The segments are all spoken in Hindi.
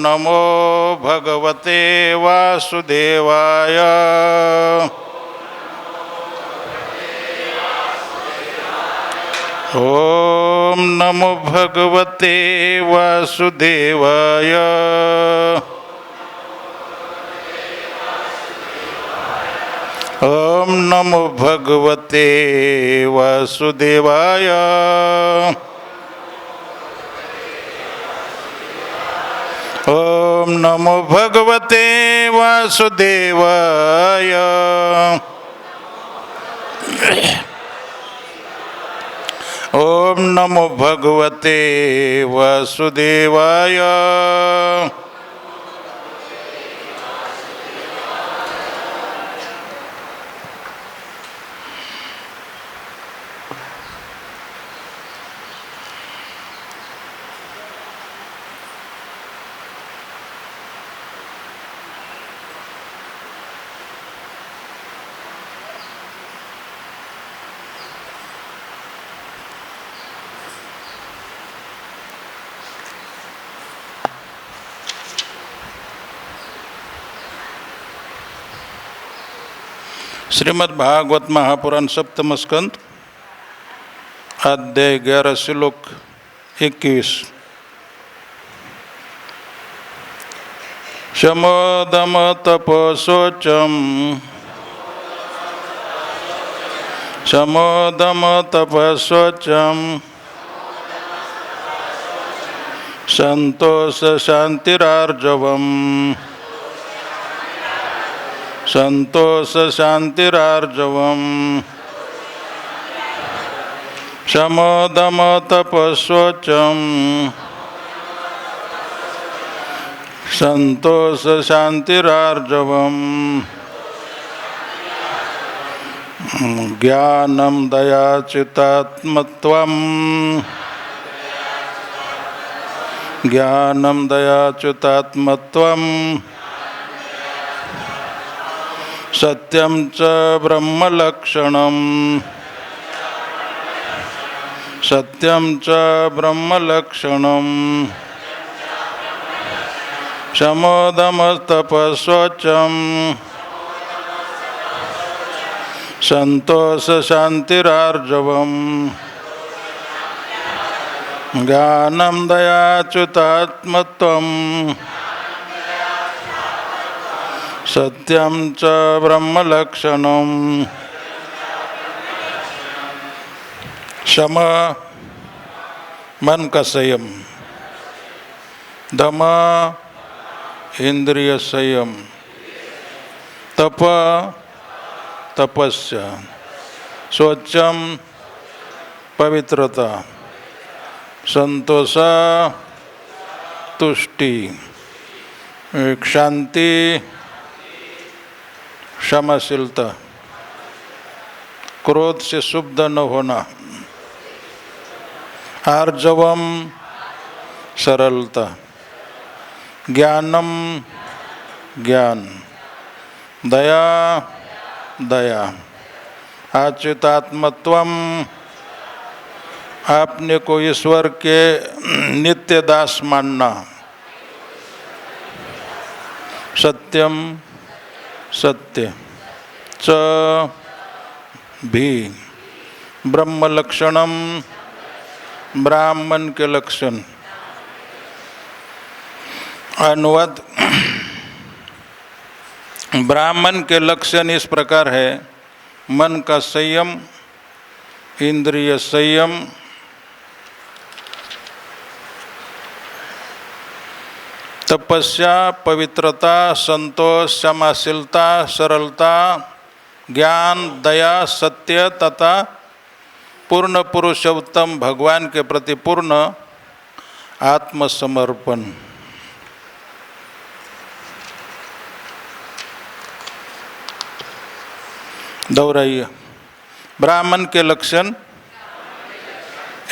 नमो भगवते वासुदेवाय। ओम नमो भगवते वासुदेवाय। ओम नमो भगवते वासुदेवाय। ओम नमो भगवते वासुदेवाय। ओम नमो भगवते वासुदेवाय। श्रीमद् भागवत महापुराण सप्तम स्कंद अध्याय 11 श्लोक 21। शमो दम तपो शौचम। शमो दम तपो शौचम। संतोष शांतिरार्जवम्। संतोष शांतिरार्जवम्। शमो दम तपो शौचम। संतोष शांतिरार्जवम्। ज्ञानम दया चित्तात्मत्वम्। ज्ञानम दया चित्तात्मत्वम्। सत्यं च ब्रह्मलक्षणम्। सत्यं च ब्रह्मलक्षणम्। शमो दम तपः शौचम्। संतोष शांतिरार्जवम्। ज्ञानं दया च्युतात्मत्वम्। सत्यं च ब्रह्मलक्षणम्। शम मन का संयम। दम इंद्रिय संयम। तप तपस्या। शौचम पवित्रता। संतोष तुष्टि। शांति क्षमाशीलता। क्रोध से शुद्ध न होना। आर्जवम सरलता। ज्ञानम ज्ञान। दया दया। अच्युतात्मत्वम अपने को ईश्वर के नित्य दास मानना। सत्यम सत्य। च भी ब्रह्म लक्षणम ब्राह्मण के लक्षण। अनुवाद। ब्राह्मण के लक्षण इस प्रकार है। मन का संयम, इंद्रिय संयम, तपस्या, पवित्रता, संतोष, क्षमाशीलता, सरलता, ज्ञान, दया, सत्य तथा पूर्ण पुरुषोत्तम भगवान के प्रति पूर्ण आत्मसमर्पण। दोहराइए। ब्राह्मण के लक्षण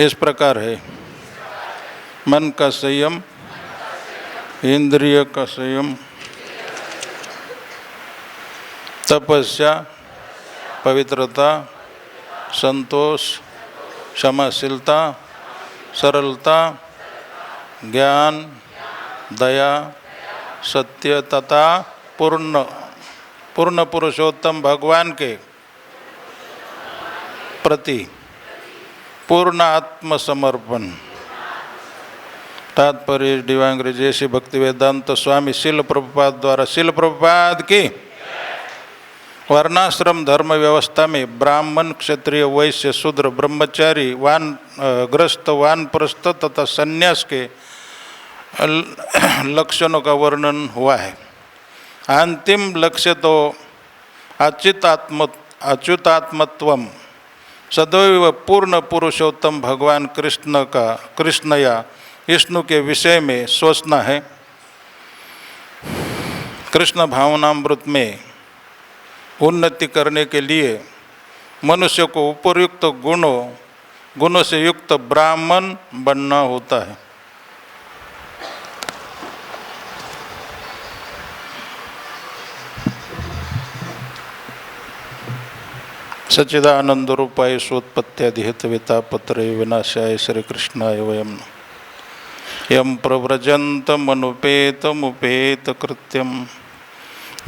इस प्रकार है। मन का संयम, इंद्रिय का संयम, तपस्या, पवित्रता, संतोष, क्षमाशीलता, सरलता, ज्ञान, दया, सत्य तथा पूर्ण पूर्ण पुरुषोत्तम भगवान के प्रति पूर्ण आत्मसमर्पण। तात्पर्य दिव्यांग्रेजी श्री भक्ति वेदांत स्वामी शिल प्रभुपाद द्वारा। शिल प्रभुपाद की वर्णाश्रम धर्म व्यवस्था में ब्राह्मण, क्षत्रिय, वैश्य, शूद्र, ब्रह्मचारी, ग्रस्त, वानप्रस्थ तथा संन्यास के लक्षणों का वर्णन हुआ है। अंतिम लक्ष्य तो अच्युतात्मत्वम सदैव पूर्ण पुरुषोत्तम भगवान कृष्ण या विष्णु के विषय में सोचना है। कृष्ण भावनामृत में उन्नति करने के लिए मनुष्य को उपयुक्त गुणों से युक्त ब्राह्मण बनना होता है। सच्चिदानंद रूपाय सोत्पत्त्यादि हेतुविता पत्रे विनाशाय श्री कृष्णाय वयम् यम प्रव्रजन्तमनुपेतमुपेत कृत्यं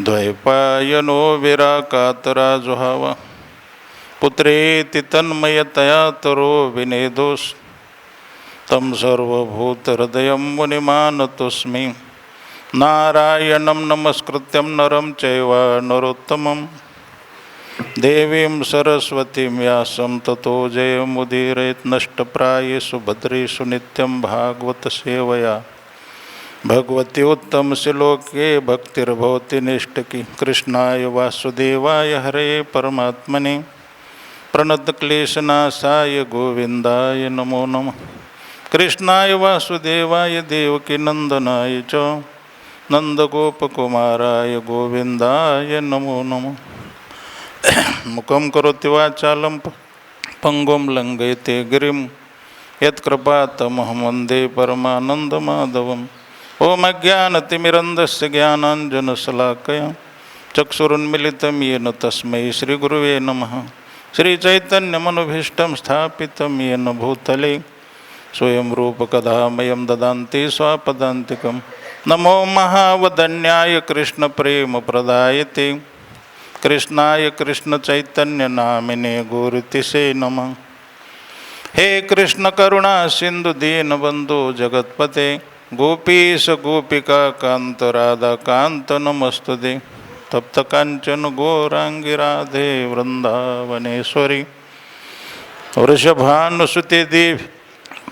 द्वैपायनो विराकातराजुहाव पुत्रेति तन्मयतया तरो विनेदोस् तं सर्वभूतहृदयं मुनिमानतोऽस्मि नारायणं नमस्कृत्यं नरं चैव नरोत्तमं देवीं सरस्वतीं व्यासं ततो जयमुदीरयेत् नष्टप्रायेषु भद्रेषु नित्यं भागवत सेवया भगवती उत्तम श्लोके भक्तिर्भवति निष्ठकी। कृष्णाय वासुदेवाय हरे परमात्मने प्रणतक्लेशनाशाय गोविन्दाय नमो नमः। कृष्णाय वासुदेवाय देवकी नंदनाय च नंदगोपकुमाराय गोविन्दाय नमो नमः। मुखं करोति वाचालं पंगुं लंघयते गिरिं यत्कृपातमहं वन्दे परमानन्दमाधवम्। ओम अज्ञानतिमिरन्धस्य ज्ञानाञ्जनशलाकया चक्षुरुन्मिलितं येन तस्मै श्रीगुरुवे नमः। श्रीचैतन्यमनुभीष्टं स्थापितं येन भूतले स्वयं रूपकदामयं ददान्ति स्वापदान्तिकं। नमो महावदन्याय कृष्णप्रेमप्रदायते कृष्णाय कृष्ण चैतन्य नामिने गौरतिसे नमः। हे कृष्ण करुणा सिंधु दीनबंधु जगतपते गोपीश गोपिका कांत राधा कांत नमस्तुते। तप्त कांचन गौरांगी राधे वृंदावनेश्वरी वृषभानुसुते देवी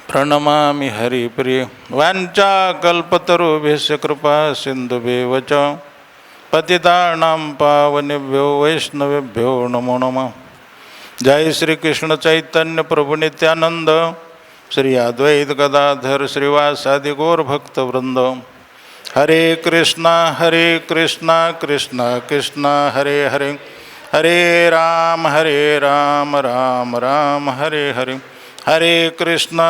प्रणमामि हरिप्रिय। वाञ्छाकल्पतरुभ्यश्च कृपा सिन्धुभ्येव च पतितानां पावनेभ्यो वैष्णवेभ्यो नमो नमः। जय श्री कृष्ण चैतन्य प्रभु नित्यानंद श्री अद्वैत गदाधर श्रीवासादि गौर भक्त वृंद। हरे कृष्णा कृष्णा कृष्णा हरे हरे हरे राम राम राम हरे हरे। हरे कृष्णा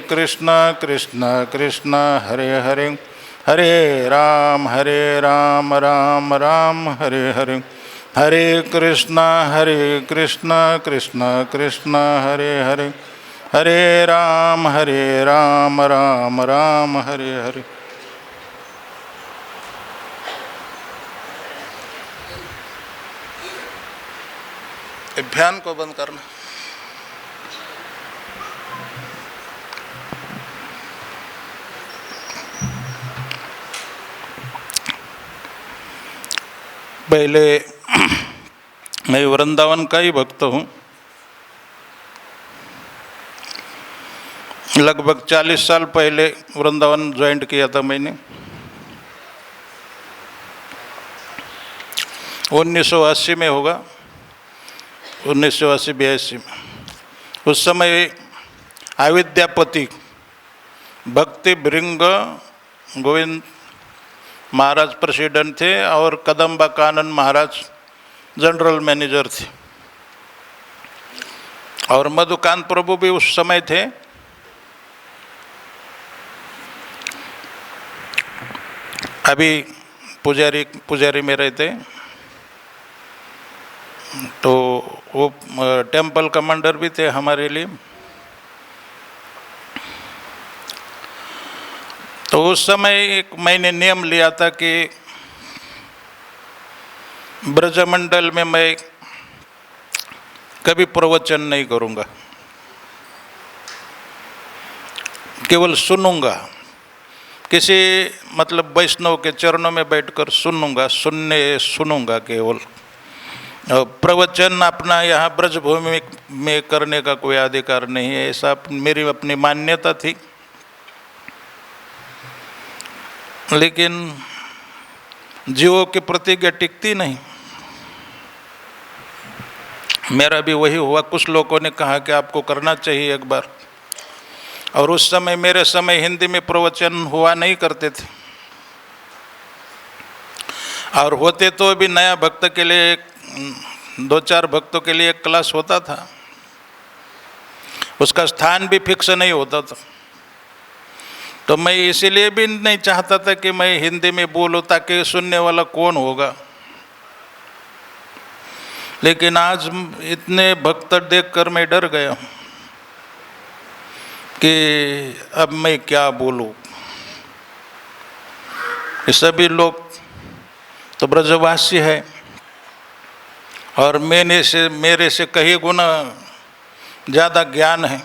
कृष्णा कृष्णा हरे हरे हरे राम राम राम हरे हरे। हरे कृष्णा कृष्णा कृष्णा हरे हरे हरे राम राम राम हरे हरे। फैन को बंद करना। पहले मैं वृंदावन का ही भक्त हूँ। लगभग 40 साल पहले वृंदावन ज्वाइन किया था मैंने। 1980 में होगा, 1980-82 में। उस समय अविद्यापति भक्ति भृंग गोविंद महाराज प्रेसिडेंट थे और कदम्बा कानन महाराज जनरल मैनेजर थे और मधुकांत प्रभु भी उस समय थे। अभी पुजारी में रहते, तो वो टेम्पल कमांडर भी थे हमारे लिए। तो उस समय एक मैंने नियम लिया था कि ब्रजमंडल में मैं कभी प्रवचन नहीं करूँगा, केवल सुनूंगा। किसी मतलब वैष्णव के चरणों में बैठकर सुनूंगा केवल। प्रवचन अपना यहाँ ब्रजभूमि में करने का कोई अधिकार नहीं है, ऐसा मेरी अपनी मान्यता थी। लेकिन जीवों की प्रतिज्ञा टिकती नहीं। मेरा भी वही हुआ। कुछ लोगों ने कहा कि आपको करना चाहिए एक बार, और उस समय मेरे समय हिंदी में प्रवचन हुआ नहीं करते थे, और होते तो अभी नया भक्त के लिए 2-4 भक्तों के लिए एक क्लास होता था, उसका स्थान भी फिक्स नहीं होता था। तो मैं इसीलिए भी नहीं चाहता था कि मैं हिंदी में बोलूं, ताकि सुनने वाला कौन होगा। लेकिन आज इतने भक्त देखकर मैं डर गया कि अब मैं क्या बोलूं। ये सभी लोग तो ब्रजवासी है, और मेरे से कई गुना ज़्यादा ज्ञान है,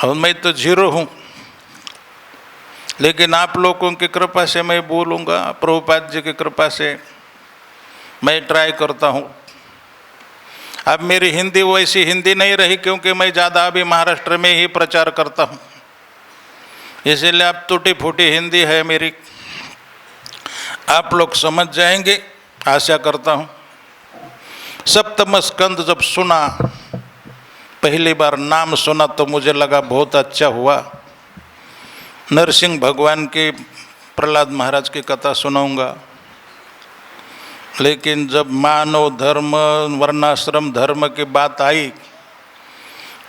और मैं तो जीरो हूँ। लेकिन आप लोगों की कृपा से मैं बोलूँगा, प्रभुपाद जी की कृपा से मैं ट्राई करता हूँ। अब मेरी हिंदी वैसी हिंदी नहीं रही, क्योंकि मैं ज़्यादा अभी महाराष्ट्र में ही प्रचार करता हूँ, इसीलिए अब टूटी फूटी हिंदी है मेरी। आप लोग समझ जाएंगे, आशा करता हूँ। सप्तम स्कंद जब सुना, पहली बार नाम सुना, तो मुझे लगा बहुत अच्छा हुआ। नरसिंह भगवान की, प्रहलाद महाराज की कथा सुनाऊंगा। लेकिन जब मानव धर्म, वर्णाश्रम धर्म की बात आई,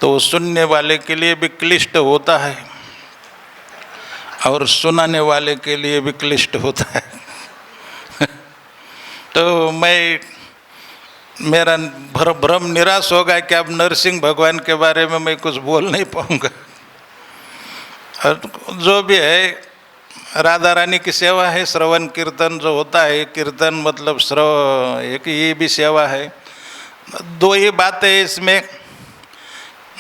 तो सुनने वाले के लिए भी क्लिष्ट होता है, और सुनाने वाले के लिए भी क्लिष्ट होता है। तो मेरा भ्रम निराश हो गया कि अब नरसिंह भगवान के बारे में मैं कुछ बोल नहीं पाऊंगा। और जो भी है, राधा रानी की सेवा है, श्रवण कीर्तन जो होता है, कीर्तन मतलब एक ये भी सेवा है। 2 ही बातें इसमें।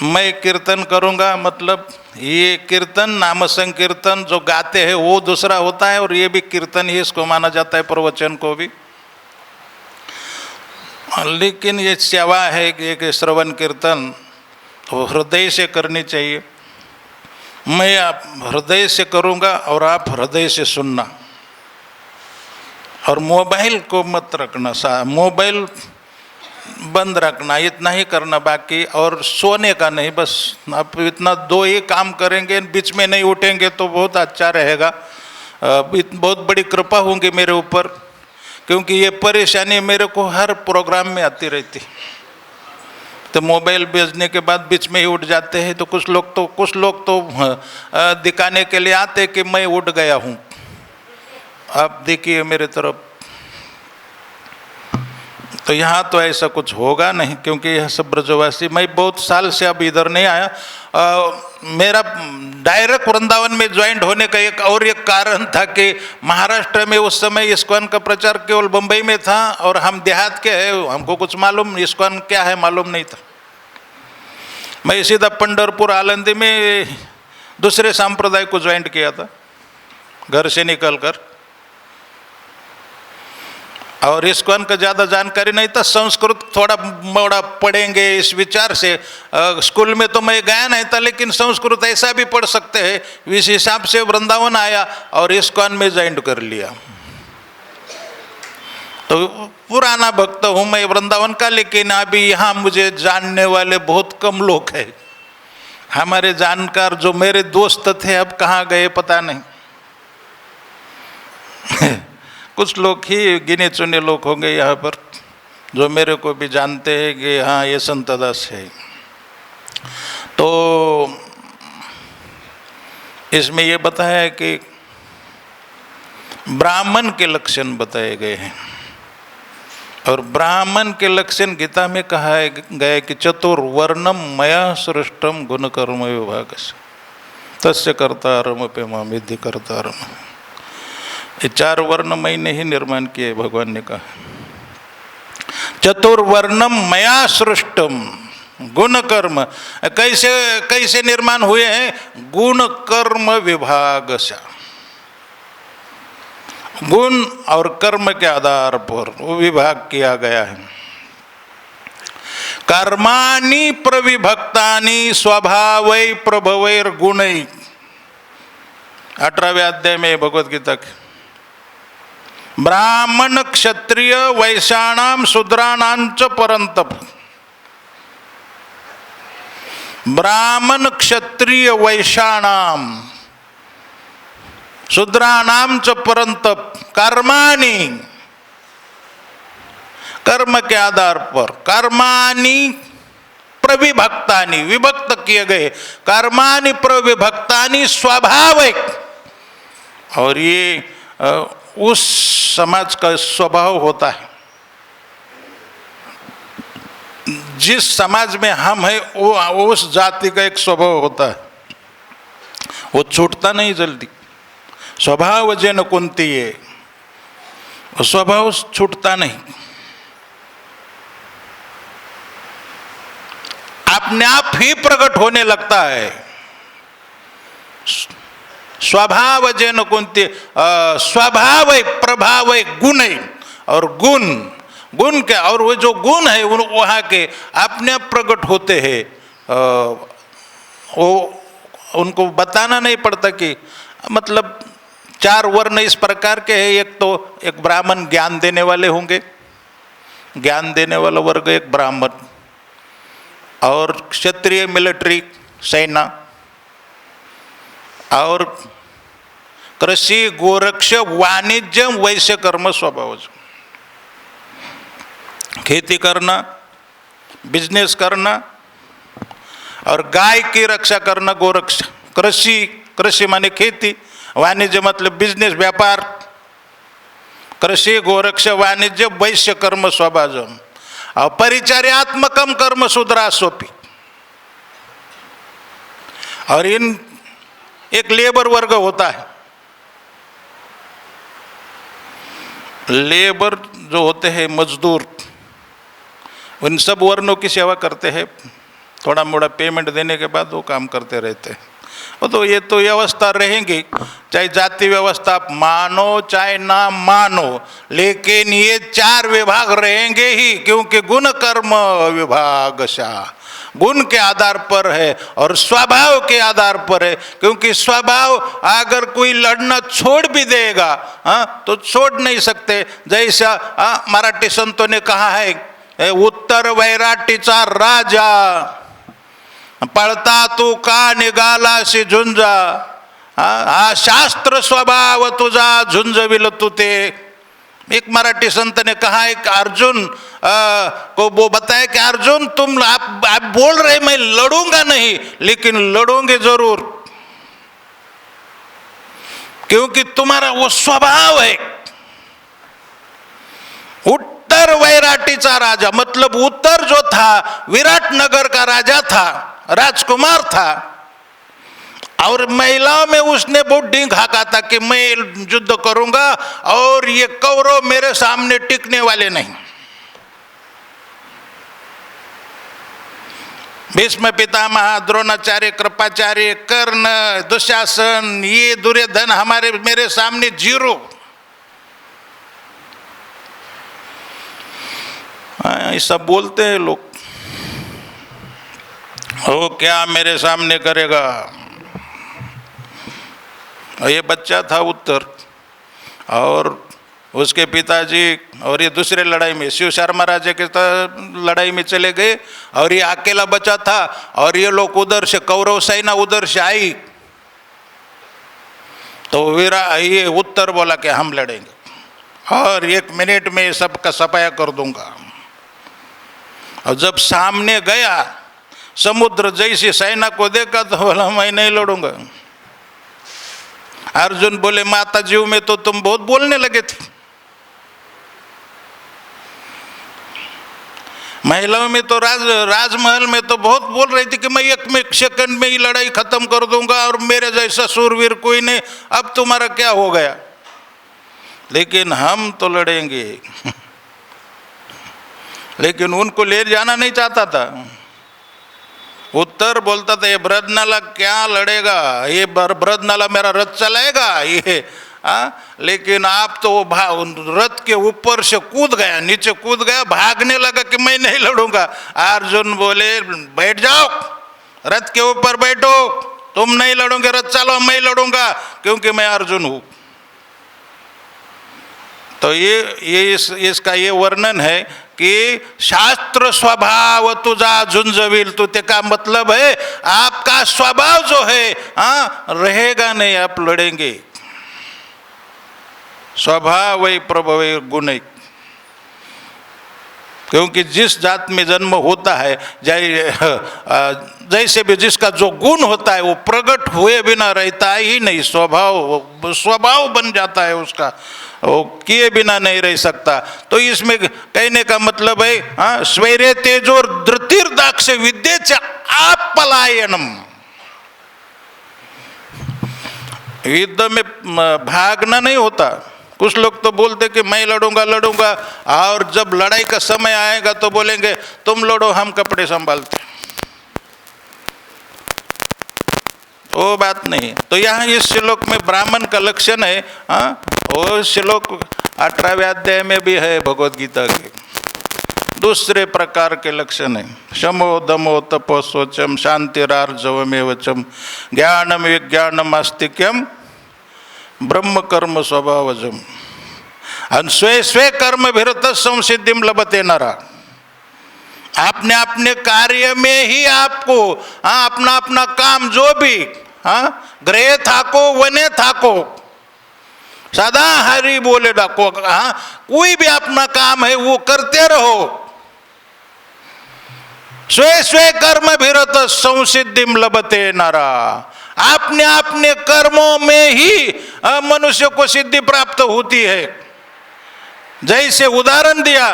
मैं कीर्तन करूँगा, मतलब ये कीर्तन नाम संकीर्तन जो गाते हैं वो दूसरा होता है, और ये भी कीर्तन ही इसको माना जाता है, प्रवचन को भी। लेकिन ये सेवा है कि श्रवण कीर्तन तो हृदय से करनी चाहिए। मैं आप हृदय से करूँगा, और आप हृदय से सुनना। और मोबाइल को मत रखना, मोबाइल बंद रखना, इतना ही करना बाकी। और सोने का नहीं, बस आप इतना 2 ही काम करेंगे, बीच में नहीं उठेंगे तो बहुत अच्छा रहेगा। बहुत बड़ी कृपा होंगी मेरे ऊपर, क्योंकि ये परेशानी मेरे को हर प्रोग्राम में आती रहती। तो मोबाइल भेजने के बाद बीच में ही उठ जाते हैं। तो कुछ लोग तो दिखाने के लिए आते कि मैं उठ गया हूँ। आप देखिए मेरे तरफ, तो यहाँ तो ऐसा कुछ होगा नहीं, क्योंकि यह सब ब्रजवासी। मैं बहुत साल से अब इधर नहीं आया। मेरा डायरेक्ट वृंदावन में ज्वाइंट होने का एक कारण था कि महाराष्ट्र में उस समय इस्कॉन का प्रचार केवल बम्बई में था, और हम देहात के हैं, हमको कुछ मालूम इस्कॉन क्या है मालूम नहीं था। मैं सीधा पंढरपुर आलंदी में दूसरे संप्रदाय को ज्वाइंट किया था, घर से निकलकर। और इस्कॉन का ज़्यादा जानकारी नहीं था, संस्कृत थोड़ा मोड़ा पढ़ेंगे इस विचार से। स्कूल में तो मैं गया नहीं था, लेकिन संस्कृत ऐसा भी पढ़ सकते हैं, इस हिसाब से वृंदावन आया और इस्कॉन में ज्वाइन कर लिया। तो पुराना भक्त हूँ मैं वृंदावन का, लेकिन अभी यहाँ मुझे जानने वाले बहुत कम लोग हैं। हमारे जानकार जो मेरे दोस्त थे अब कहाँ गए पता नहीं। कुछ लोग ही गिने चुने लोग होंगे यहाँ पर जो मेरे को भी जानते हैं कि हाँ ये संत दास है। तो इसमें ये बताया है कि ब्राह्मण के लक्षण बताए गए हैं, और ब्राह्मण के लक्षण गीता में कहा है गया कि चतुर्वर्णम मया सृष्टम गुण कर्म विभाग से। तस्य कर्तारम पे मामिधि कर्तारम। ये 4 वर्ण मैंने ही निर्माण किए, भगवान ने कहा। चतुर्वर्णम मया सृष्टम गुण कर्म। कैसे कैसे निर्माण हुए हैं? गुण कर्म विभाग से, गुण और कर्म के आधार पर वो विभाग किया गया है। कर्माणि प्रविभक्तानि स्वभावै प्रभवैर गुणै। 18वें अध्याय में भगवद गीता के ब्राह्मण क्षत्रिय वैश्याणाम शूद्राणां च परंतप। ब्राह्मण क्षत्रिय वैश्याणाम शूद्राणां च परंतप कर्माणि, कर्म के आधार पर, कर्माणि प्रविभक्तानि, विभक्त किए गए, कर्माणि प्रविभक्तानि स्वाभाविक। और ये उस समाज का स्वभाव होता है, जिस समाज में हम हैं वो उस जाति का एक स्वभाव होता है, वो छूटता नहीं जल्दी। स्वभाव जन कुंती है, वो स्वभाव छूटता नहीं, अपने आप ही प्रकट होने लगता है। स्वभाव जन कुंती, स्वभाव प्रभाव गुण है, और गुण, गुण के, और वो जो गुण है वहाँ के अपने आप प्रकट होते हैं। वो उनको बताना नहीं पड़ता कि, मतलब 4 वर्ण इस प्रकार के हैं। एक तो एक ब्राह्मण ज्ञान देने वाले होंगे, ज्ञान देने वाला वर्ग एक ब्राह्मण, और क्षत्रिय मिलिट्री सेना, और कृषि गोरक्ष वाणिज्य वैश्य कर्म स्वभाव, खेती करना, बिजनेस करना, और गाय की रक्षा करना गोरक्ष। कृषि, कृषि माने खेती, वाणिज्य मतलब बिजनेस व्यापार, कृषि गोरक्ष वाणिज्य वैश्य कर्म स्वभावम, और परिचर्यात्मकम कर्म शूद्रास्वपि। और इन एक लेबर वर्ग होता है, लेबर जो होते हैं मजदूर, उन सब वर्णों की सेवा करते हैं, थोड़ा मोड़ा पेमेंट देने के बाद वो काम करते रहते हैं। वो तो ये तो व्यवस्था रहेंगी, चाहे जाति व्यवस्था आप मानो चाहे ना मानो, लेकिन ये 4 विभाग रहेंगे ही, क्योंकि गुण कर्म विभाग सा, गुण के आधार पर है और स्वभाव के आधार पर है। क्योंकि स्वभाव अगर कोई लड़ना छोड़ भी देगा तो छोड़ नहीं सकते। जैसा मराठी संतों ने कहा है, उत्तर वैराटीचा राजा पळता तू का निघालाशी झुंजा, हा शास्त्र स्वभाव तुझा झुंजविल तू ते। एक मराठी संत ने कहा है कि अर्जुन को वो बताया कि अर्जुन तुम आप बोल रहे मैं लड़ूंगा नहीं, लेकिन लड़ोगे जरूर, क्योंकि तुम्हारा वो स्वभाव है। उत्तर वैराटीचा राजा मतलब उत्तर जो था विराटनगर का राजा था, राजकुमार था, और महिलाओं में उसने बहुत डींग हाका था कि मैं युद्ध करूंगा और ये कौरव मेरे सामने टिकने वाले नहीं। भीष्म पितामह, द्रोणाचार्य, कृपाचार्य, कर्ण, दुशासन, ये दुर्योधन हमारे मेरे सामने जीरो। ऐसा बोलते हैं लोग, वो क्या मेरे सामने करेगा। ये बच्चा था उत्तर, और उसके पिताजी और ये दूसरे लड़ाई में शिव शर्मा राजा के लड़ाई में चले गए, और ये अकेला बचा था, और ये लोग उधर से कौरव सेना उधर से आई, तो ये उत्तर बोला कि हम लड़ेंगे और 1 मिनट में सबका सफाया कर दूंगा। और जब सामने गया समुद्र जैसी सेना को देखा तो बोला मैं नहीं लड़ूंगा। अर्जुन बोले माता जीव में तो तुम बहुत बोलने लगे थे, महिलाओं में तो राजमहल में तो बहुत बोल रही थी कि मैं एक सेकंड में ही लड़ाई खत्म कर दूंगा और मेरे जैसा सूरवीर कोई नहीं, अब तुम्हारा क्या हो गया। लेकिन हम तो लड़ेंगे। लेकिन उनको ले जाना नहीं चाहता था। उत्तर बोलता था ये ब्रजनाला क्या लड़ेगा, ये ब्रजनाला मेरा रथ चलाएगा ये। लेकिन आप तो रथ के ऊपर से कूद गया, नीचे कूद गया, भागने लगा कि मैं नहीं लड़ूंगा। अर्जुन बोले बैठ जाओ, रथ के ऊपर बैठो, तुम नहीं लड़ोगे, रथ चलो, मैं लड़ूंगा क्योंकि मैं अर्जुन हूं। तो इसका ये वर्णन है कि शास्त्र स्वभाव तुझा झुंझविल, तो का मतलब है आपका स्वभाव जो है रहेगा नहीं, आप लड़ेंगे। स्वभाव वही प्रभव गुण, क्योंकि जिस जात में जन्म होता है जैसे भी जिसका जो गुण होता है वो प्रकट हुए बिना रहता ही नहीं, स्वभाव बन जाता है उसका, वो किए बिना नहीं रह सकता। तो इसमें कहने का मतलब है स्वैरे तेजो धृतिर्दाक्ष विद्येच आप पलायनम, युद्ध में भागना नहीं होता। कुछ लोग तो बोलते कि मैं लड़ूंगा और जब लड़ाई का समय आएगा तो बोलेंगे तुम लड़ो, हम कपड़े संभालते। वो बात नहीं। तो यहाँ इस श्लोक में ब्राह्मण का लक्षण है, वो श्लोक 18वें अध्याय में भी है भगवद गीता के। दूसरे प्रकार के लक्षण है शमो दमो तपो शौचम शांतिरार्जवमेवचम ज्ञानम विज्ञानम आस्तिक्यम ब्रह्म कर्म स्वभावजम स्वे स्वे कर्म भीरत संसिद्धिम लभते नरा। आपने अपने कार्य में ही आपको अपना अपना काम जो भी ग्रह थाको वने थाको सदा हरि बोले डाको, कोई भी अपना काम है वो करते रहो। स्वे स्वे कर्म भीरत संसिद्धिम लभते नरा। अपने अपने कर्मों में ही मनुष्य को सिद्धि प्राप्त होती है। जैसे उदाहरण दिया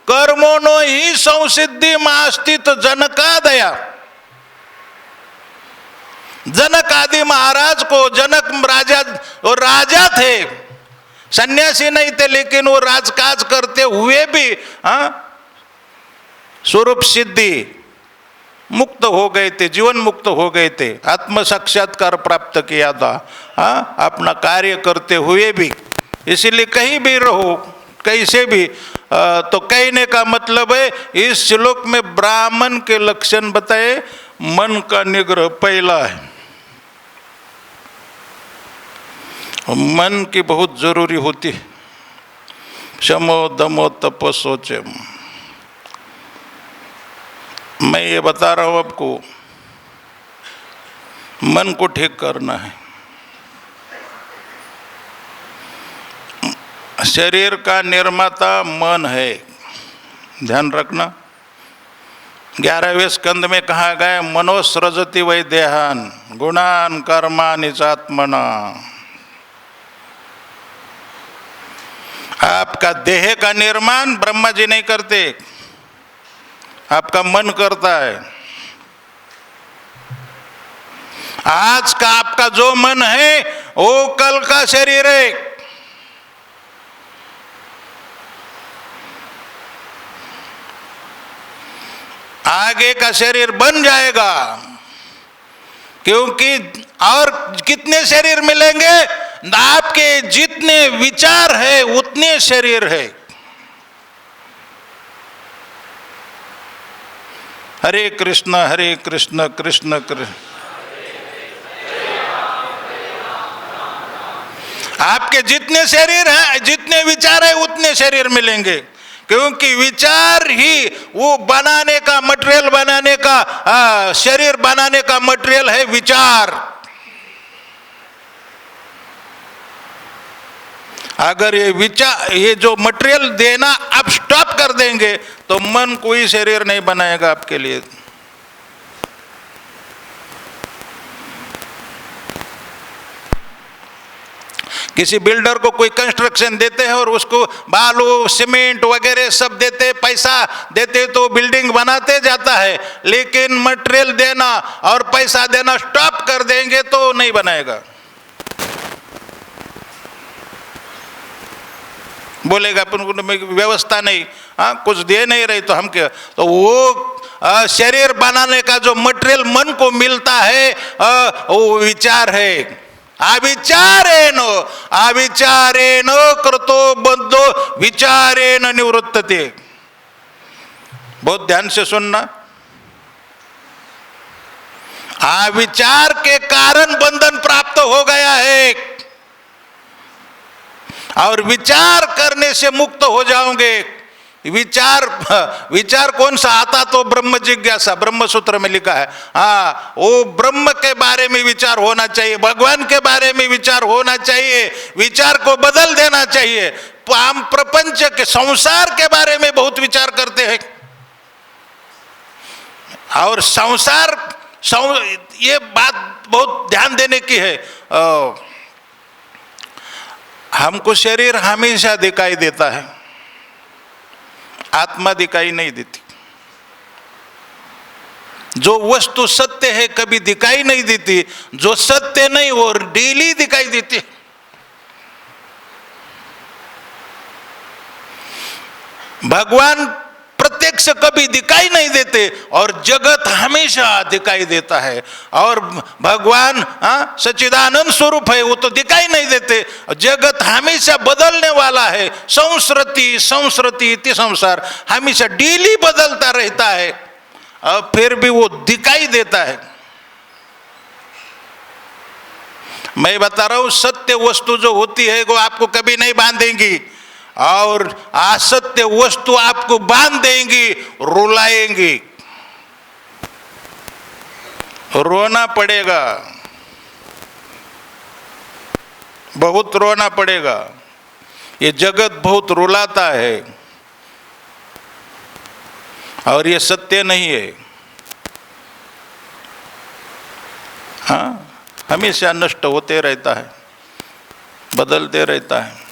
कर्मोनो ही संसिद्धि मास्तित जनकादया। जनक आदि महाराज को, जनक राजा थे, सन्यासी नहीं थे, लेकिन वो राजकाज करते हुए भी स्वरूप सिद्धि मुक्त हो गए थे, जीवन मुक्त हो गए थे, आत्म साक्षात्कार प्राप्त किया था अपना कार्य करते हुए भी। इसीलिए कहीं भी रहो, कैसे भी, तो कहने का मतलब है इस श्लोक में ब्राह्मण के लक्षण बताए। मन का निग्रह पहला है, मन की बहुत जरूरी होती है। शमो दमो तपो शौचम, मैं ये बता रहा हूं आपको, मन को ठीक करना है। शरीर का निर्माता मन है, ध्यान रखना। 11वें स्कंद में कहा गया मनोसृजति वै देहान गुणान कर्माणि चात्मना। आपका देह का निर्माण ब्रह्मा जी नहीं करते, आपका मन करता है। आज का आपका जो मन है वो कल का शरीर है। आगे का शरीर बन जाएगा, क्योंकि और कितने शरीर मिलेंगे? आपके जितने विचार है उतने शरीर है। हरे कृष्ण कृष्ण कृष्ण। आपके जितने शरीर हैं, जितने विचार है उतने शरीर मिलेंगे, क्योंकि विचार ही वो बनाने का मटेरियल, बनाने का शरीर बनाने का मटेरियल है विचार। अगर ये विचार, ये जो मटेरियल देना आप स्टॉप कर देंगे तो मन कोई शरीर नहीं बनाएगा आपके लिए। किसी बिल्डर को कोई कंस्ट्रक्शन देते हैं और उसको बालू सीमेंट वगैरह सब देते, पैसा देते तो बिल्डिंग बनाते जाता है, लेकिन मटेरियल देना और पैसा देना स्टॉप कर देंगे तो नहीं बनाएगा। बोलेगा अपन में व्यवस्था नहीं, हाँ कुछ दे नहीं रही तो हम क्या। तो वो शरीर बनाने का जो मटेरियल मन को मिलता है वो विचार है। अविचारेण अविचारेण कृतो बद्धो विचारेण निवृत्तते। बहुत ध्यान से सुनना, अविचार के कारण बंधन प्राप्त हो गया है और विचार करने से मुक्त हो जाओगे। विचार कौन सा आता? तो ब्रह्म जिज्ञासा, ब्रह्म सूत्र में लिखा है। हाँ, वो ब्रह्म के बारे में विचार होना चाहिए, भगवान के बारे में विचार होना चाहिए, विचार को बदल देना चाहिए। हम प्रपंच के संसार के बारे में बहुत विचार करते हैं और संसार ये बात बहुत ध्यान देने की है। हमको शरीर हमेशा दिखाई देता है, आत्मा दिखाई नहीं देती। जो वस्तु सत्य है कभी दिखाई नहीं देती, जो सत्य नहीं वो डेली दिखाई देती। भगवान प्रत्यक्ष कभी दिखाई नहीं देते और जगत हमेशा दिखाई देता है। और भगवान सच्चिदानंद स्वरूप है, वो तो दिखाई नहीं देते। जगत हमेशा बदलने वाला है। संस्कृति संस्कृति इति संसार, हमेशा डेली बदलता रहता है और फिर भी वो दिखाई देता है। मैं बता रहा हूं, सत्य वस्तु जो होती है वो आपको कभी नहीं बांधेंगी और असत्य वस्तु आपको बांध देंगी, रुलाएंगी, रोना पड़ेगा, बहुत रोना पड़ेगा। ये जगत बहुत रुलाता है और ये सत्य नहीं है। हाँ, हमेशा नष्ट होते रहता है, बदलते रहता है।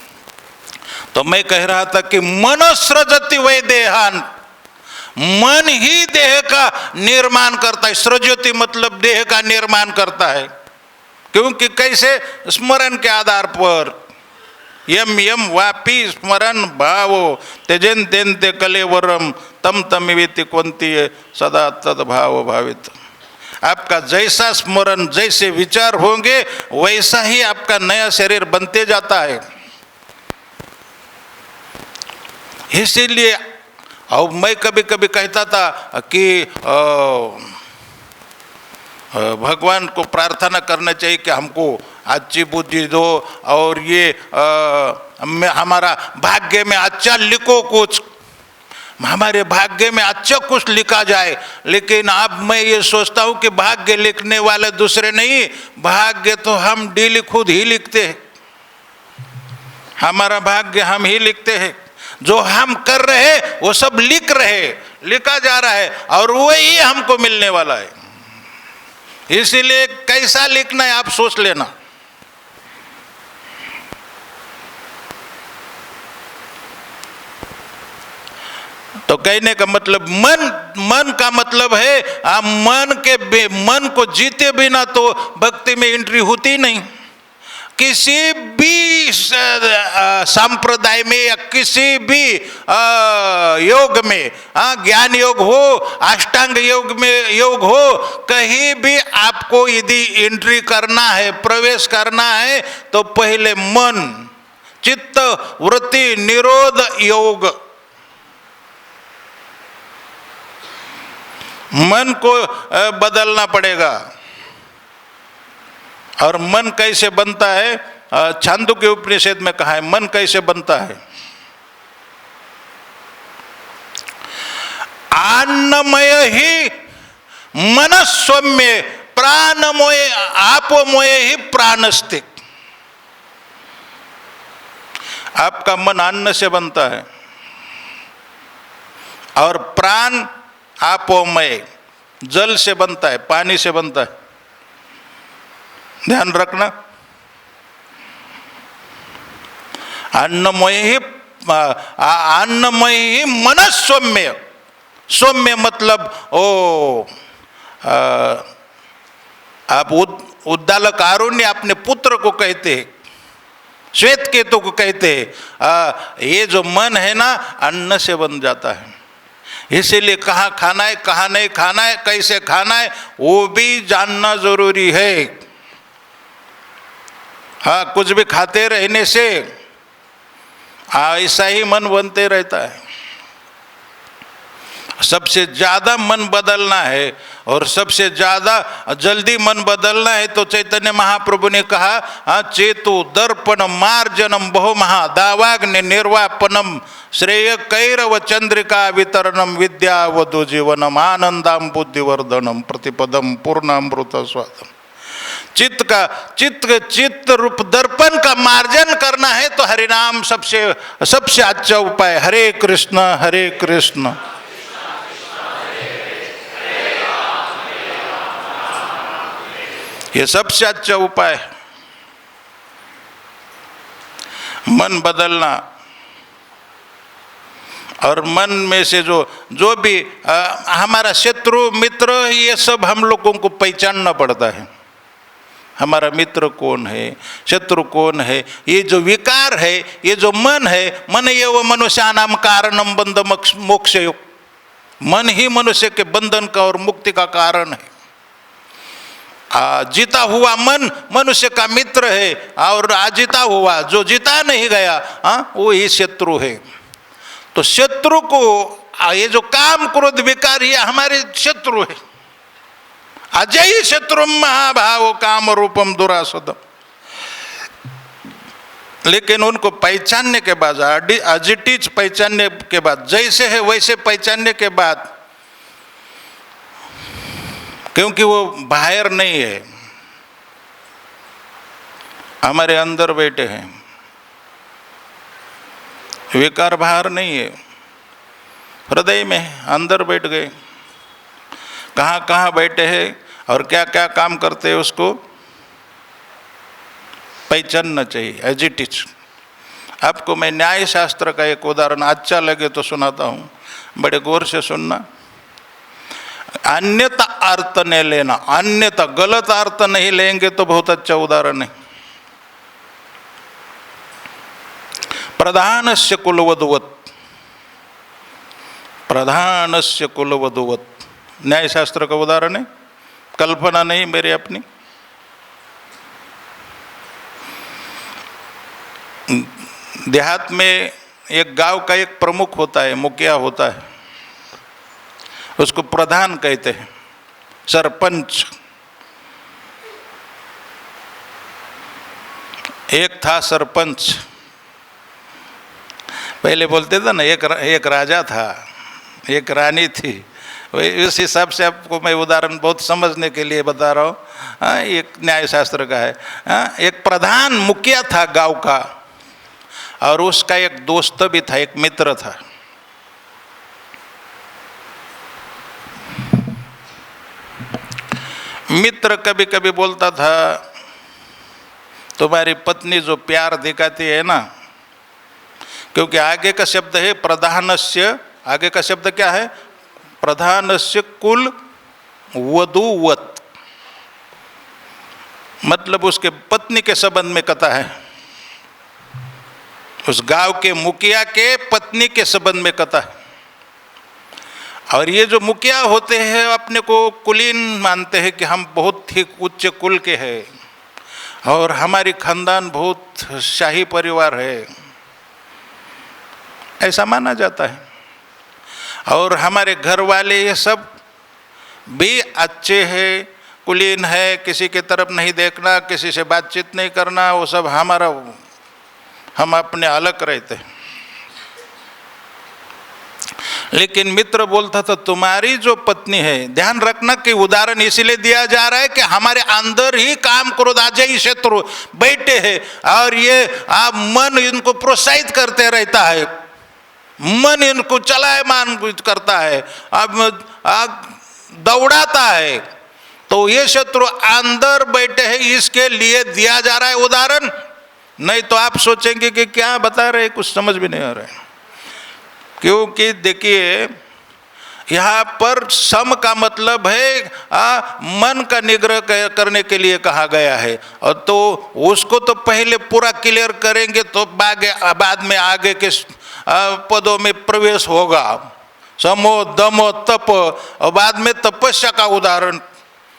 तो मैं कह रहा था कि मन सृजति वै देहान, मन ही देह का निर्माण करता है। सृजति मतलब देह का निर्माण करता है। क्योंकि कैसे? स्मरण के आधार पर। यम यम वापी स्मरण भावो तेजन तेन्ते कलेवरम तम तमिवेति क्वंती सदा तद भाव भावित। आपका जैसा स्मरण, जैसे विचार होंगे वैसा ही आपका नया शरीर बनते जाता है। इसीलिए और मैं कभी कभी कहता था कि भगवान को प्रार्थना करना चाहिए कि हमको अच्छी बुद्धि दो और ये हमारा भाग्य में अच्छा लिखो, कुछ हमारे भाग्य में अच्छा कुछ लिखा जाए। लेकिन अब मैं ये सोचता हूँ कि भाग्य लिखने वाले दूसरे नहीं, भाग्य तो हम डेली खुद ही लिखते हैं। हमारा भाग्य हम ही लिखते हैं। जो हम कर रहे हैं वो सब लिखा जा रहा है और वही हमको मिलने वाला है। इसीलिए कैसा लिखना है आप सोच लेना। तो कहने का मतलब मन का मतलब है मन को जीते बिना तो भक्ति में एंट्री होती नहीं। किसी भी संप्रदाय में या किसी भी योग में, ज्ञान योग हो, अष्टांग योग हो, कहीं भी आपको यदि एंट्री करना है, प्रवेश करना है, तो पहले मन, चित्त वृत्ति निरोध योग, मन को बदलना पड़ेगा। और मन कैसे बनता है? छांदोग्य उपनिषद में कहा है मन कैसे बनता है। अन्नमय ही मनस्वम्य प्राणमय आपोमय ही प्राणस्ति। आपका मन अन्न से बनता है और प्राण आपोमय जल से बनता है, पानी से बनता है। ध्यान रखना। अन्नमय ही अन्नमय ही मन सौम्य। सौम्य मतलब आप उद्दालक आरुण्य अपने पुत्र को कहते हैं, श्वेत केतु को कहते हैं, ये जो मन है ना अन्न से बन जाता है। इसीलिए कहाँ खाना है कहाँ नहीं खाना है, कैसे खाना है वो भी जानना जरूरी है। हाँ, कुछ भी खाते रहने से ऐसा ही मन बनते रहता है। सबसे ज़्यादा मन बदलना है और सबसे ज़्यादा जल्दी मन बदलना है तो चैतन्य महाप्रभु ने कहा चेतु दर्पण मार्जनम बहु महादावाग्नि निर्वापनम श्रेय कैरव चंद्रिका वितरणम विद्यावधु जीवनम आनंदाम बुद्धिवर्धनम प्रतिपदम पूर्णामृत स्वादम। चित्त रूप दर्पण का मार्जन करना है तो हरिनाम सबसे अच्छा उपाय। हरे कृष्ण ये सबसे अच्छा उपाय है। मन बदलना और मन में से जो भी हमारा शत्रु मित्र ये सब हम लोगों को पहचानना पड़ता है। हमारा मित्र कौन है, शत्रु कौन है, ये जो विकार है, ये जो मन है, मन ये वो मनुष्यानाम कारणम बंध मोक्ष। मन ही मनुष्य के बंधन का और मुक्ति का कारण है। जीता हुआ मन मनुष्य का मित्र है और अजीता हुआ जो जीता नहीं गया वो ही शत्रु है। तो शत्रु को ये जो काम क्रोध विकार ये हमारे शत्रु है। अजय शत्रु महाभाव काम रूपम दुरासदम। लेकिन उनको पहचानने के बाद अजिटीज पहचानने के बाद जैसे है वैसे पहचानने के बाद, क्योंकि वो बाहर नहीं है, हमारे अंदर बैठे हैं। विकार बाहर नहीं है, हृदय में अंदर बैठ गए। कहाँ कहाँ बैठे हैं और क्या क्या काम करते हैं उसको पहचानना चाहिए। As it is. आपको मैं न्याय शास्त्र का एक उदाहरण अच्छा लगे तो सुनाता हूँ, बड़े गौर से सुनना। अन्यथा अर्थ नहीं लेना, अन्यथा गलत अर्थ नहीं लेंगे तो बहुत अच्छा उदाहरण है। प्रधानस्य कुलवधुवत्, प्रधानस्य कुलवधुवत् न्याय शास्त्र का उदाहरण है, कल्पना नहीं मेरी अपनी। देहात में एक गांव का एक प्रमुख होता है, मुखिया होता है, उसको प्रधान कहते हैं, सरपंच। एक था सरपंच, पहले बोलते थे ना एक राजा था, एक रानी थी। इस हिसाब से आपको मैं उदाहरण बहुत समझने के लिए बता रहा हूँ। एक न्याय शास्त्र का है। एक प्रधान मुखिया था गांव का और उसका एक दोस्त भी था, एक मित्र था। मित्र कभी कभी बोलता था तुम्हारी पत्नी जो प्यार दिखाती है ना, क्योंकि आगे का शब्द है प्रधानस्य, आगे का शब्द क्या है? प्रधानस्य कुल वधूवत्, मतलब उसके पत्नी के संबंध में कथा है, उस गांव के मुखिया के पत्नी के संबंध में कथा है। और ये जो मुखिया होते हैं अपने को कुलीन मानते हैं कि हम बहुत ही उच्च कुल के हैं और हमारी खानदान बहुत शाही परिवार है, ऐसा माना जाता है। और हमारे घर वाले ये सब भी अच्छे हैं, कुलीन है, किसी की तरफ नहीं देखना, किसी से बातचीत नहीं करना, वो सब हमारा, हम अपने अलग रहते हैं। लेकिन मित्र बोलता था तुम्हारी जो पत्नी है, ध्यान रखना कि उदाहरण इसीलिए दिया जा रहा है कि हमारे अंदर ही काम क्रोध अजय शत्रु बैठे हैं और ये आप मन इनको प्रोत्साहित करते रहता है, मन इनको चलायमान करता है, अब दौड़ाता है। तो ये शत्रु अंदर बैठे हैं, इसके लिए दिया जा रहा है उदाहरण नहीं तो आप सोचेंगे कि क्या बता रहे, कुछ समझ भी नहीं आ रहा है। क्योंकि देखिए यहाँ पर सम का मतलब है मन का निग्रह करने के लिए कहा गया है, और तो उसको तो पहले पूरा क्लियर करेंगे तो बाद में आगे के पदों में प्रवेश होगा। समो दमो तप, और बाद में तपस्या का उदाहरण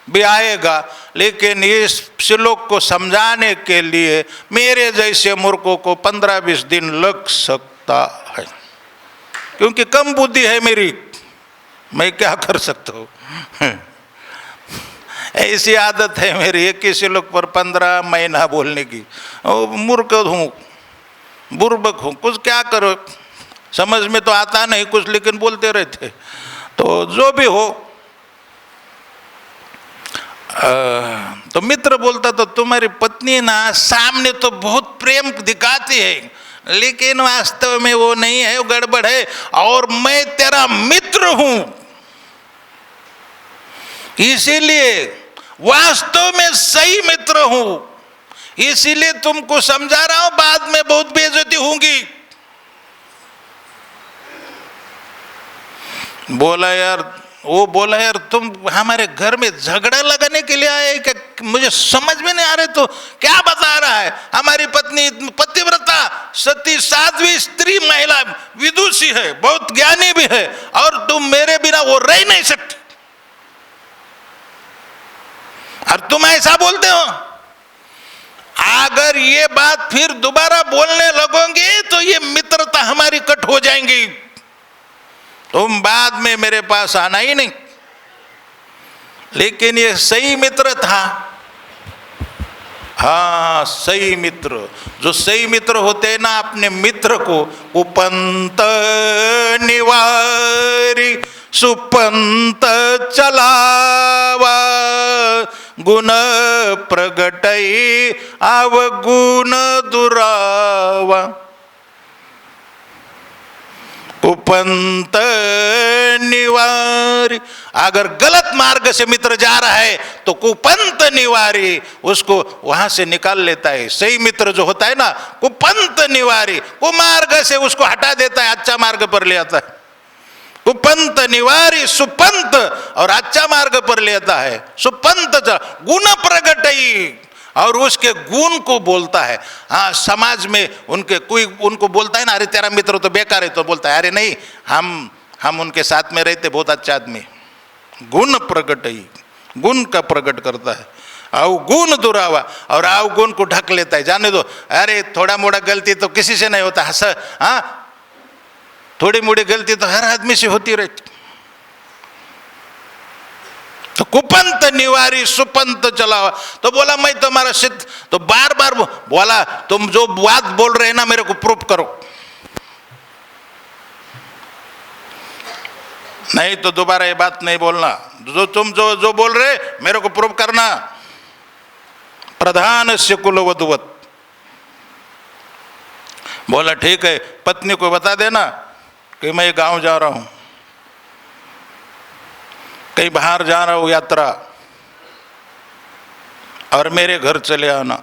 भी आएगा। लेकिन इस श्लोक को समझाने के लिए मेरे जैसे मूर्खों को 15-20 दिन लग सकता है, क्योंकि कम बुद्धि है मेरी, मैं क्या कर सकता हूँ। ऐसी आदत है मेरी, एक ही श्लोक पर 15 महीना बोलने की। मूर्ख हूँ, बुर्बक हूँ, कुछ क्या करो, समझ में तो आता नहीं कुछ, लेकिन बोलते रहते। तो जो भी हो, तो मित्र बोलता तो तुम्हारी पत्नी ना सामने तो बहुत प्रेम दिखाती है, लेकिन वास्तव में वो नहीं है, वो गड़बड़ है, और मैं तेरा मित्र हूं, इसीलिए वास्तव में सही मित्र हूं, इसीलिए तुमको समझा रहा हूं, बाद में बहुत बेइज्जती होंगी। बोला यार, वो बोला यार तुम हमारे घर में झगड़ा लगाने के लिए आए क्या? मुझे समझ में नहीं आ रहे, तो क्या बता रहा है? हमारी पत्नी पतिव्रता सती साध्वी स्त्री महिला विदुषी है, बहुत ज्ञानी भी है, और तुम मेरे बिना वो रह नहीं सकती, और तुम ऐसा बोलते हो। अगर ये बात फिर दोबारा बोलने लगोगे तो ये मित्रता हमारी कट हो जाएंगी, तुम बाद में मेरे पास आना ही नहीं। लेकिन ये सही मित्र था। हाँ, सही मित्र, जो सही मित्र होते हैं ना, अपने मित्र को उपंत निवारी सुपंत चलावा, गुण प्रगटई अवगुण दुरावा। उपंत निवारी, अगर गलत मार्ग से मित्र जा रहा है तो कुपंत निवारी उसको वहां से निकाल लेता है। सही मित्र जो होता है ना, कुपंत निवारी, कुमार्ग से उसको हटा देता है, अच्छा मार्ग पर ले आता है। कुपंत निवारी सुपंत, और अच्छा मार्ग पर ले आता है। सुपंत गुण प्रगटई, और उसके गुण को बोलता है। हाँ, समाज में उनके कोई उनको बोलता है ना, अरे तेरा मित्र तो बेकार है, तो बोलता है अरे नहीं, हम उनके साथ में रहते, बहुत अच्छा आदमी। गुण प्रगटई, गुण का प्रकट करता है। अवगुण दुरावा, और अवगुण को ढक लेता है, जाने दो, अरे थोड़ा मोड़ा गलती तो किसी से नहीं होता। हाँ, थोड़ी मोड़ी गलती तो हर आदमी से होती रहती। तो कुपंत निवारी सुपंत चलावा, तो बोला मैं तुम्हारा सिद्ध, तो बार बार बोला तुम जो बात बोल रहे हैं ना, मेरे को प्रूफ करो, नहीं तो दोबारा ये बात नहीं बोलना, तुम जो बोल रहे मेरे को प्रूफ करना। प्रधान से कुलवधुवत, बोला ठीक है, पत्नी को बता देना कि मैं गांव जा रहा हूं, कहीं बाहर जा रहा हूं यात्रा, और मेरे घर चले आना।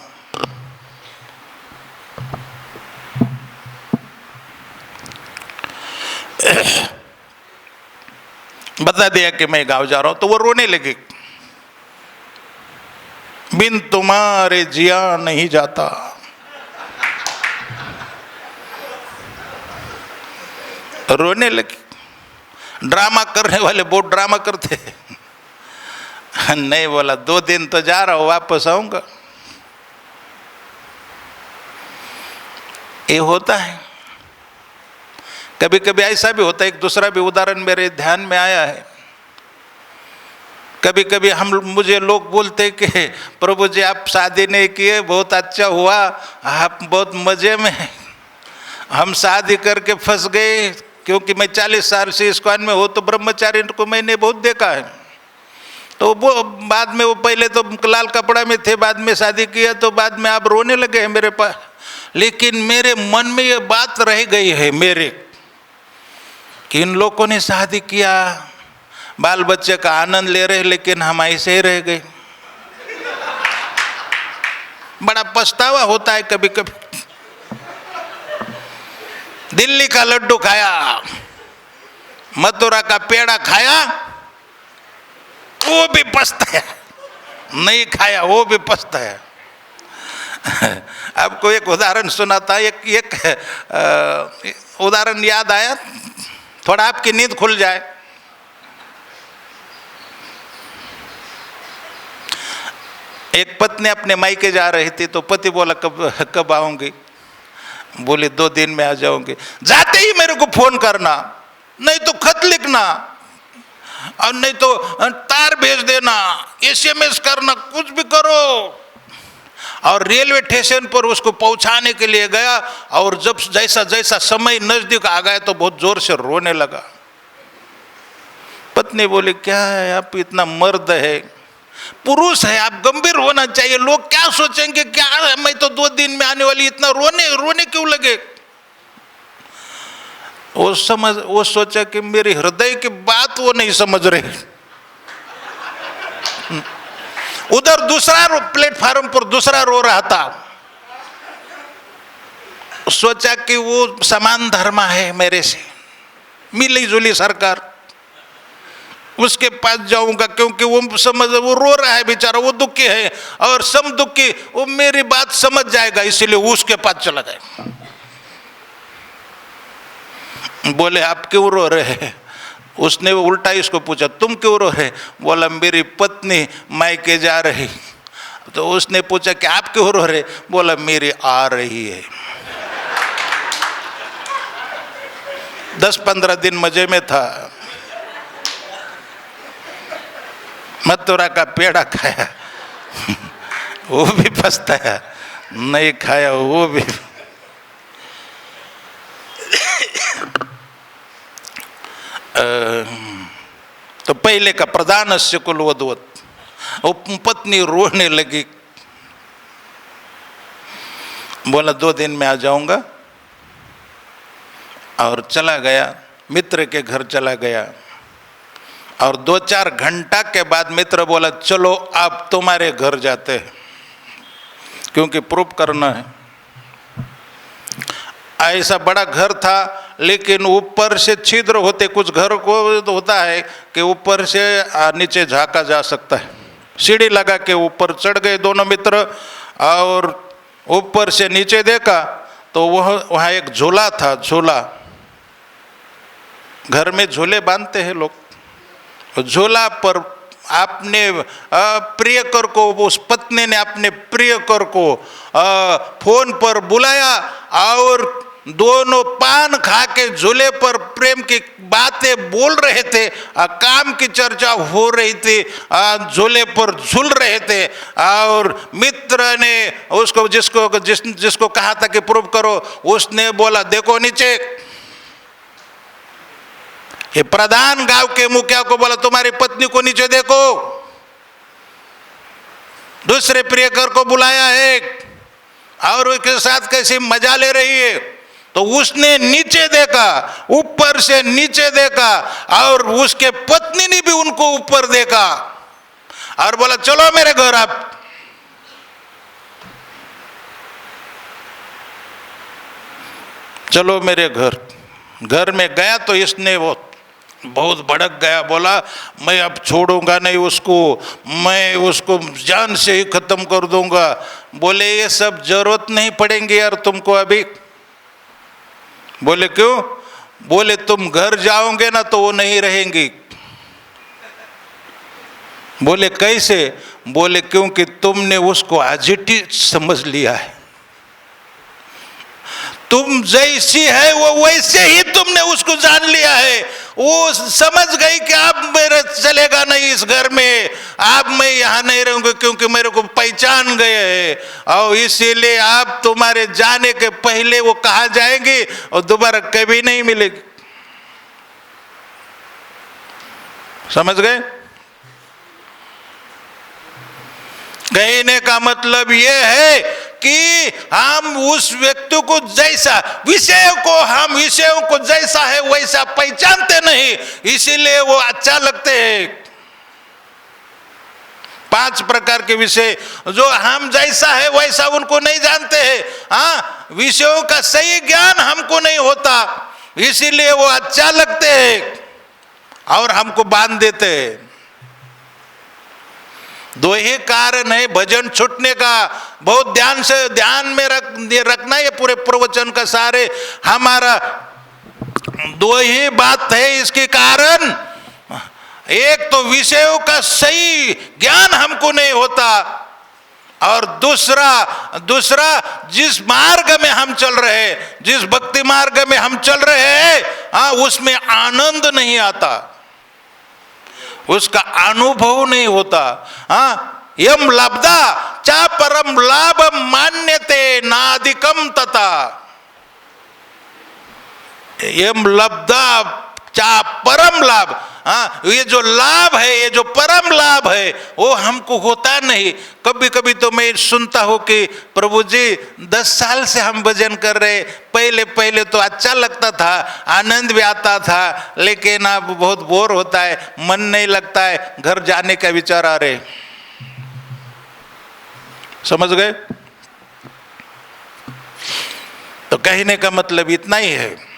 बता दिया कि मैं गांव जा रहा हूं, तो वो रोने लगी। बिन तुम्हारे जिया नहीं जाता। रोने लगी। ड्रामा करने वाले बहुत ड्रामा करते हैं। नहीं, बोला 2 दिन तो जा रहा हूं, वापस आऊंगा। ये होता है, कभी कभी ऐसा भी होता है। एक दूसरा भी उदाहरण मेरे ध्यान में आया है। कभी कभी मुझे लोग बोलते कि प्रभु जी आप शादी नहीं किए, बहुत अच्छा हुआ, आप बहुत मजे में हैं। हम शादी करके फंस गए, क्योंकि मैं 40 साल से इस्कॉन में हो, तो ब्रह्मचारी को मैंने बहुत देखा है। तो वो बाद में, वो पहले तो लाल कपड़ा में थे, बाद में शादी किया, तो बाद में आप रोने लगे हैं मेरे पास। लेकिन मेरे मन में ये बात रह गई है मेरे, कि इन लोगों ने शादी किया, बाल बच्चे का आनंद ले रहे, लेकिन हम ऐसे ही रह गए। बड़ा पछतावा होता है कभी कभी। दिल्ली का लड्डू खाया, मथुरा का पेड़ा खाया, वो भी पछताया, नहीं खाया वो भी पछताया। आपको एक उदाहरण सुनाता, एक उदाहरण याद आया, थोड़ा आपकी नींद खुल जाए। एक पत्नी अपने मायके जा रही थी, तो पति बोला कब आऊंगी? बोले 2 दिन में आ जाऊंगी। जाते ही मेरे को फोन करना, नहीं तो खत लिखना, और नहीं तो तार भेज देना, SMS करना, कुछ भी करो। और रेलवे स्टेशन पर उसको पहुंचाने के लिए गया, और जब जैसा जैसा समय नजदीक आ गया तो बहुत जोर से रोने लगा। पत्नी बोली क्या है, आप इतना मर्द है, पुरुष है, आप गंभीर होना चाहिए, लोग क्या सोचेंगे, क्या है, मैं तो 2 दिन में आने वाली, इतना रोने क्यों लगे? वो सोचा कि मेरी हृदय की बात वो नहीं समझ रहे। उधर दूसरा प्लेटफार्म पर दूसरा रो रहा था, सोचा कि वो समान धर्म है मेरे से, मिली जुली सरकार, उसके पास जाऊंगा, क्योंकि वो समझ, वो रो रहा है बेचारा, वो दुखी है, और सम दुखी, वो मेरी बात समझ जाएगा, इसलिए उसके पास चला जाए। बोले आप क्यों रो रहे हैं? उसने उल्टा इसको पूछा, तुम क्यों रो रहे? बोला मेरी पत्नी मायके जा रही। तो उसने पूछा कि आप क्यों रो रहे? बोला मेरी आ रही है। 10-15 दिन मजे में था, मथुरा का पेड़ा खाया, वो भी पछताया, नहीं खाया वो भी। तो पहले का प्रधानस्य कुलवधवत, वो पत्नी रोने लगी, बोला 2 दिन में आ जाऊंगा, और चला गया, मित्र के घर चला गया। और 2-4 घंटा के बाद मित्र बोला चलो आप तुम्हारे घर जाते हैं, क्योंकि प्रूफ करना है। ऐसा बड़ा घर था, लेकिन ऊपर से छिद्र होते, कुछ घर को होता है कि ऊपर से नीचे झांका जा सकता है। सीढ़ी लगा के ऊपर चढ़ गए दोनों मित्र, और ऊपर से नीचे देखा तो वहाँ एक झूला था। झूला, घर में झूले बांधते हैं लोग, झूला पर अपने प्रियकर को, उस पत्नी ने अपने प्रियकर को फोन पर बुलाया, और दोनों पान खा के झूले पर प्रेम की बातें बोल रहे थे, काम की चर्चा हो रही थी, झूले पर झूल रहे थे। और मित्र ने उसको जिसको कहा था कि प्रूव करो, उसने बोला देखो नीचे। ये प्रधान गांव के मुखिया को बोला तुम्हारी पत्नी को नीचे देखो। दूसरे प्रियकर को बुलाया है और उसके साथ कैसी मजा ले रही है, तो उसने नीचे देखा, ऊपर से नीचे देखा, और उसके पत्नी ने भी उनको ऊपर देखा, और बोला चलो मेरे घर आप। चलो मेरे घर। घर में गया तो इसने वो बहुत भड़क गया, बोला मैं अब छोड़ूंगा नहीं उसको, मैं उसको जान से ही खत्म कर दूंगा। बोले ये सब जरूरत नहीं पड़ेंगे यार तुमको अभी। बोले क्यों? बोले तुम घर जाओगे ना तो वो नहीं रहेंगी। बोले कैसे? बोले क्योंकि तुमने उसको आजिटी समझ लिया है, तुम जैसी है वो वैसे ही तुमने उसको जान लिया है। वो समझ गई कि अब मेरे चलेगा नहीं इस घर में, अब मैं यहाँ नहीं रहूंगा, क्योंकि मेरे को पहचान गए हैं। और इसीलिए आप तुम्हारे जाने के पहले वो कहाँ जाएंगी और दोबारा कभी नहीं मिलेगी। समझ गए? कहने का मतलब ये है कि हम उस व्यक्ति को जैसा, विषयों को जैसा है वैसा पहचानते नहीं, इसीलिए वो अच्छा लगते हैं। 5 प्रकार के विषय जो हम जैसा है वैसा उनको नहीं जानते हैं। हाँ, विषयों का सही ज्ञान हमको नहीं होता, इसीलिए वो अच्छा लगते हैं और हमको बांध देते हैं। 2 ही कारण है भजन छूटने का। बहुत ध्यान में रखना ये पूरे प्रवचन का सारे हमारा 2 ही बात है इसके कारण। एक तो विषयों का सही ज्ञान हमको नहीं होता, और दूसरा जिस मार्ग में हम चल रहे हैं, जिस भक्ति मार्ग में हम चल रहे हैं, उसमें आनंद नहीं आता, उसका अनुभव नहीं होता। यम लब्धा चा परम लाभ मान्यते नादिकम तथा। यम लब्धा चा परम लाभ, ये जो लाभ है, ये जो परम लाभ है, वो हमको होता नहीं। कभी कभी तो मैं सुनता हूँ कि प्रभु जी 10 साल से हम भजन कर रहे, पहले तो अच्छा लगता था, आनंद भी आता था, लेकिन अब बहुत बोर होता है, मन नहीं लगता है, घर जाने का विचार आ रहे। समझ गए? तो कहने का मतलब इतना ही है,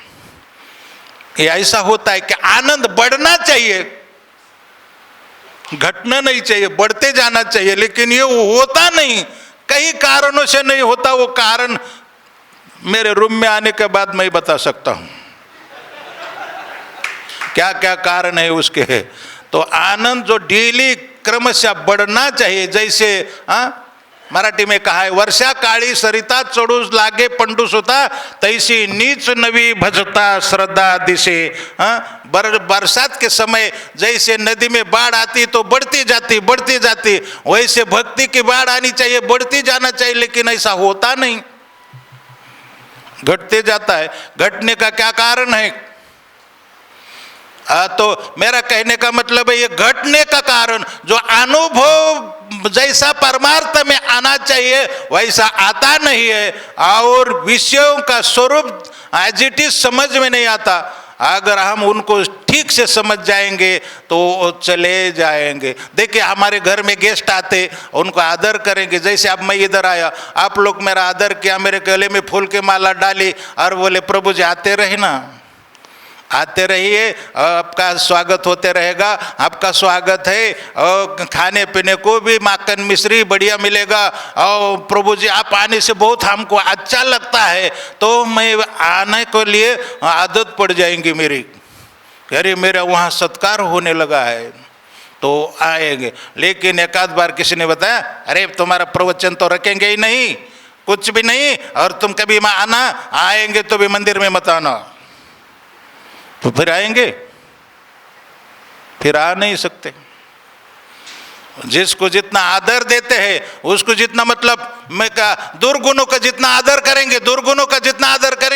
ये ऐसा होता है कि आनंद बढ़ना चाहिए, घटना नहीं चाहिए, बढ़ते जाना चाहिए, लेकिन ये होता नहीं, कई कारणों से नहीं होता। वो कारण मेरे रूम में आने के बाद मैं बता सकता हूं क्या क्या कारण है उसके। तो आनंद जो डेली क्रमशः बढ़ना चाहिए, जैसे मराठी में कहा है, वर्षा काळी सरिता चढूस लागे पंडूस होता, तैसी नीच नवी भजता श्रद्धा दिशे। बरसात के समय जैसे नदी में बाढ़ आती तो बढ़ती जाती, वैसे भक्ति की बाढ़ आनी चाहिए, बढ़ती जाना चाहिए, लेकिन ऐसा होता नहीं, घटते जाता है। घटने का क्या कारण है? तो मेरा कहने का मतलब है, ये घटने का कारण जो अनुभव जैसा परमार्थ में आना चाहिए वैसा आता नहीं है, और विषयों का स्वरूप एज इट इज समझ में नहीं आता। अगर हम उनको ठीक से समझ जाएंगे तो चले जाएंगे। देखिए, हमारे घर में गेस्ट आते, उनको आदर करेंगे। जैसे अब मैं इधर आया, आप लोग मेरा आदर किया, मेरे गले में फूल की माला डाली और बोले प्रभु जी आते रहे ना, आते रहिए, आपका स्वागत होते रहेगा, आपका स्वागत है, और खाने पीने को भी माखन मिश्री बढ़िया मिलेगा, और प्रभु जी आप आने से बहुत हमको अच्छा लगता है, तो मैं आने के लिए आदत पड़ जाएंगी मेरी, अरे मेरा वहाँ सत्कार होने लगा है तो आएंगे। लेकिन एक आध बार किसी ने बताया, अरे तुम्हारा प्रवचन तो रखेंगे ही नहीं, कुछ भी नहीं, और तुम कभी आना, आएंगे तो भी मंदिर में मत आना। तो फिर आएंगे? फिर आ नहीं सकते। जिसको जितना आदर देते हैं, उसको जितना, मतलब मैं कहा, दुर्गुणों का जितना आदर करेंगे,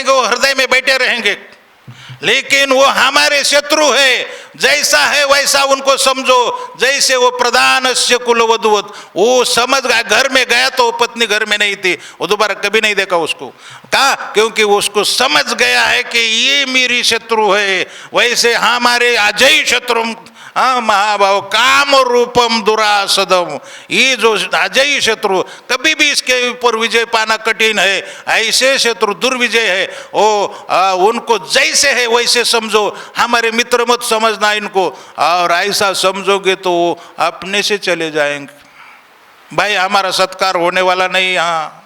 वो हृदय में बैठे रहेंगे। लेकिन वो हमारे शत्रु है, जैसा है वैसा उनको समझो। जैसे वो प्रधानस्य कुलवधूवत, वो समझ गया, घर में गया तो वो पत्नी घर में नहीं थी, वो दोबारा कभी नहीं देखा उसको। कहा? क्योंकि वो उसको समझ गया है कि ये मेरी शत्रु है। वैसे हमारे अजय शत्रु महाभाव काम रूपम दुरासदम, ये जो अजय शत्रु, कभी भी इसके ऊपर विजय पाना कठिन है। ऐसे शत्रु दुर्विजय है, उनको जैसे है वैसे समझो, हमारे मित्र मत समझना इनको, और ऐसा समझोगे तो अपने से चले जाएंगे। भाई हमारा सत्कार होने वाला नहीं, यहाँ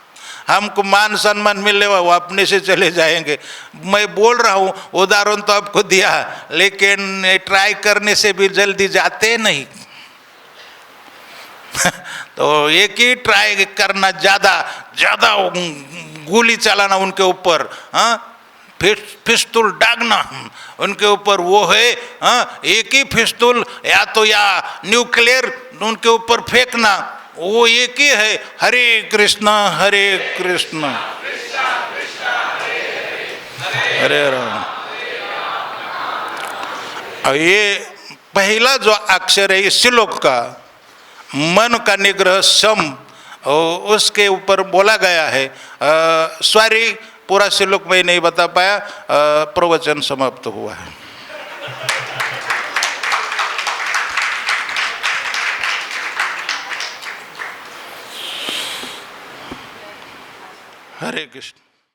हमको मान सम्मान मिलने वाला, वो अपने से चले जाएंगे। मैं बोल रहा हूँ, उदाहरण तो आपको दिया, लेकिन ट्राई करने से भी जल्दी जाते नहीं। तो एक ही ट्राई करना, ज़्यादा गोली चलाना उनके ऊपर, पिस्तौल दागना उनके ऊपर, वो है एक ही पिस्तौल, या न्यूक्लियर उनके ऊपर फेंकना, वो एक ही है, हरे कृष्णा हरे राम। और ये पहला जो अक्षर है इस श्लोक का, मन का निग्रह सम, उसके ऊपर बोला गया है। सॉरी, पूरा श्लोक मैं नहीं बता पाया, प्रवचन समाप्त हुआ है। हरे कृष्ण।